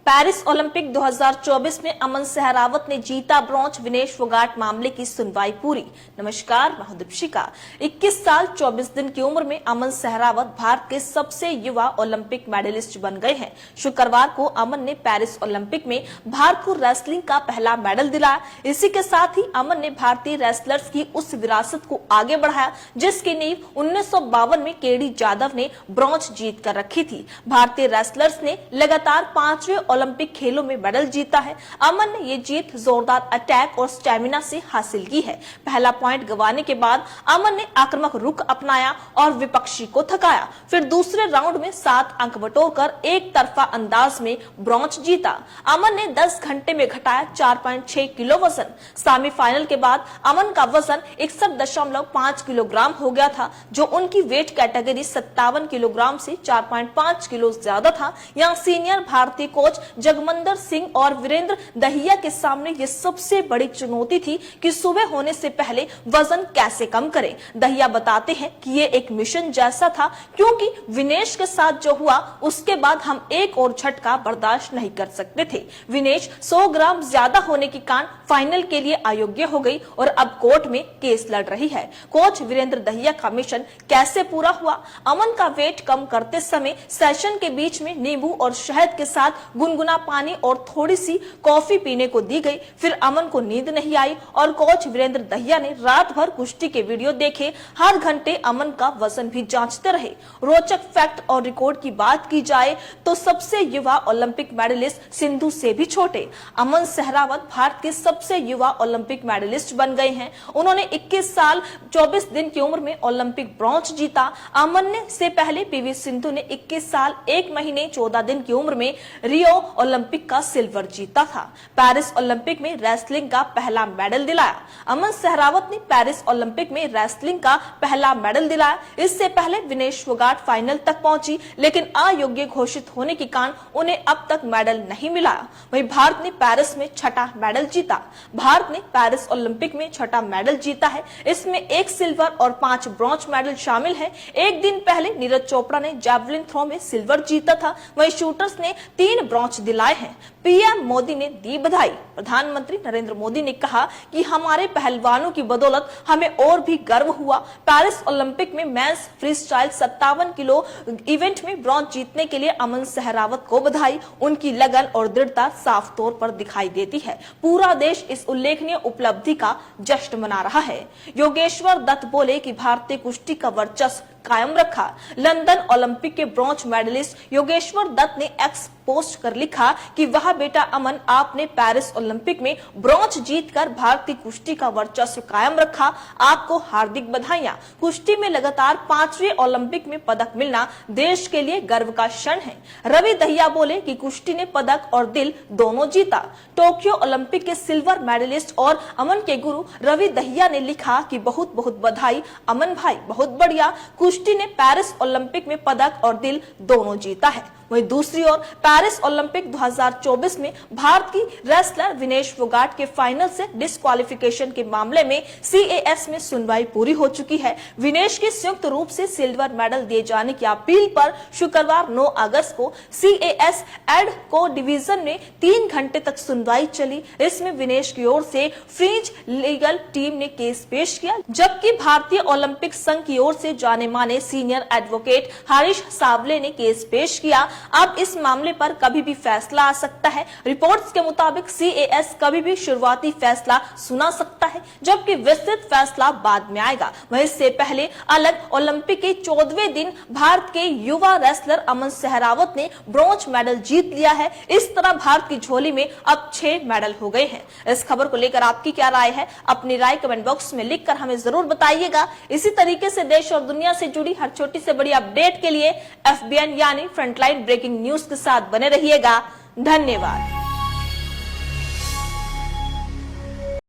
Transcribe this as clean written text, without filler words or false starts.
Paris Olympic 2024 में अमन सहरावत ने जीता ब्रॉन्ज, विनेश फोगाट मामले की सुनवाई पूरी। नमस्कार, मैं हूं दीपिका। 21 साल 24 दिन की उम्र में अमन सहरावत भारत के सबसे युवा ओलंपिक मेडलिस्ट बन गए हैं। शुक्रवार को अमन ने पेरिस ओलंपिक में भारत को रेसलिंग का पहला मेडल दिलाया। इसी के साथ ही अमन ने भारतीय रेसलर्स की उस विरासत को आगे बढ़ाया जिसकी नींव 1952 में केडी जाधव ने ब्रॉन्ज जीत कर रखी थी। भारतीय रेसलर्स ने लगातार 5वें ओलंपिक खेलों में मेडल जीता है। अमन ने ये जीत जोरदार अटैक और स्टेमिना से हासिल की है। पहला पॉइंट गंवाने के बाद अमन ने आक्रामक रुख अपनाया और विपक्षी को थकाया। फिर दूसरे राउंड में 7 अंक बटोरकर एक तरफा अंदाज में ब्रॉन्ज जीता। अमन ने 10 घंटे में घटाया 4.6 किलो वजन। सेमीफाइनल के बाद अमन का वजन 61.5 किलोग्राम हो गया था, जो उनकी वेट कैटेगरी 57 किलोग्राम से 4.5 किलो ज्यादा था। यहाँ सीनियर भारतीय कोच जगमंदर सिंह और वीरेंद्र दहिया के सामने ये सबसे बड़ी चुनौती थी कि सुबह होने से पहले वजन कैसे कम करें। दहिया बताते हैं कि ये एक मिशन जैसा था, क्योंकि विनेश के साथ जो हुआ उसके बाद हम एक और झटका बर्दाश्त नहीं कर सकते थे। विनेश 100 ग्राम ज्यादा होने के कारण फाइनल के लिए अयोग्य हो गई और अब कोर्ट में केस लड़ रही है। कोच वीरेंद्र दहिया का मिशन कैसे पूरा हुआ? अमन का वेट कम करते समय सेशन के बीच में नींबू और शहद के साथ गुनगुना पानी और थोड़ी सी कॉफी पीने को दी गई। फिर अमन को नींद नहीं आई और कोच वीरेंद्र दहिया ने रात भर कुश्ती के वीडियो देखे। हर घंटे अमन का वजन भी जांचते रहे। रोचक फैक्ट और रिकॉर्ड की बात की जाए तो सबसे युवा ओलंपिक मेडलिस्ट सिंधु से भी छोटे अमन सहरावत भारत के सबसे युवा ओलंपिक मेडलिस्ट बन गए हैं। उन्होंने 21 साल 24 दिन की उम्र में ओलंपिक ब्रॉन्ज जीता। अमन से पहले पीवी सिंधु ने 21 साल 1 महीने 14 दिन की उम्र में रियो ओलंपिक का सिल्वर जीता था। पेरिस ओलंपिक में रेसलिंग का पहला मेडल दिलाया। अमन सहरावत ने पेरिस ओलंपिक में रेसलिंग का पहला मेडल दिलाया। इससे पहले विनेश फोगाट फाइनल तक पहुंची, लेकिन अयोग्य घोषित होने के कारण उन्हें अब तक मेडल नहीं मिला। वहीं भारत ने पेरिस में छठा मेडल जीता। भारत ने पेरिस ओलंपिक में छठा मेडल जीता है। इसमें 1 सिल्वर और 5 ब्रॉन्ज मेडल शामिल है। एक दिन पहले नीरज चोपड़ा ने जैवलिन थ्रो में सिल्वर जीता था। वहीं शूटर्स ने 3 ब्रॉन्ज दिलाए हैं। पीएम मोदी ने दी बधाई। प्रधानमंत्री नरेंद्र मोदी ने कहा कि हमारे पहलवानों की बदौलत हमें और भी गर्व हुआ। पेरिस ओलंपिक में men's freestyle 57 kilo event में ब्रॉन्ज जीतने के लिए अमन सहरावत को बधाई। उनकी लगन और दृढ़ता साफ तौर पर दिखाई देती है। पूरा देश इस उल्लेखनीय उपलब्धि का जश्न मना रहा है। योगेश्वर दत्त बोले कि भारतीय कुश्ती का वर्चस्व कायम रखा। लंदन ओलंपिक के ब्रॉन्ज मेडलिस्ट योगेश्वर दत्त ने एक्स पोस्ट कर लिखा कि वह बेटा अमन, आपने पेरिस ओलंपिक में ब्रॉन्ज जीतकर भारतीय कुश्ती का वर्चस्व कायम रखा। आपको हार्दिक बधाइयां। कुश्ती में लगातार 5वें ओलंपिक में पदक मिलना देश के लिए गर्व का क्षण है। रवि दहिया बोले कि कुश्ती ने पदक और दिल दोनों जीता। टोक्यो ओलंपिक के सिल्वर मेडलिस्ट और अमन के गुरु रवि दहिया ने लिखा कि बहुत बहुत बधाई अमन भाई, बहुत बढ़िया। कुश्ती ने पेरिस ओलंपिक में पदक और दिल दोनों जीता है। वहीं दूसरी ओर पेरिस ओलंपिक 2024 में भारत की रेसलर विनेश फोगाट के फाइनल से डिस्क्वालिफिकेशन के मामले में सीएएस में सुनवाई पूरी हो चुकी है। विनेश की संयुक्त रूप से सिल्वर मेडल दिए जाने की अपील पर शुक्रवार 9 अगस्त को सीएएस एड को डिवीजन में 3 घंटे तक सुनवाई चली। इसमें विनेश की ओर से फ्रिंज लीगल टीम ने केस पेश किया, जबकि भारतीय ओलंपिक संघ की ओर से जाने माने सीनियर एडवोकेट हरीश सावले ने केस पेश किया। अब इस मामले पर कभी भी फैसला आ सकता है। रिपोर्ट्स के मुताबिक सीएएस कभी भी शुरुआती फैसला सुना सकता है, जबकि विस्तृत फैसला बाद में आएगा। वहीं इससे पहले अलग ओलंपिक के 14वें दिन भारत के युवा रेसलर अमन सहरावत ने ब्रॉन्ज मेडल जीत लिया है। इस तरह भारत की झोली में अब 6 मेडल हो गए हैं। इस खबर को लेकर आपकी क्या राय है? अपनी राय कमेंट बॉक्स में लिखकर हमें जरूर बताइएगा। इसी तरीके से देश और दुनिया से जुड़ी हर छोटी से बड़ी अपडेट के लिए FBN यानी फ्रंटलाइन ब्रेकिंग न्यूज के साथ बने रहिएगा। धन्यवाद।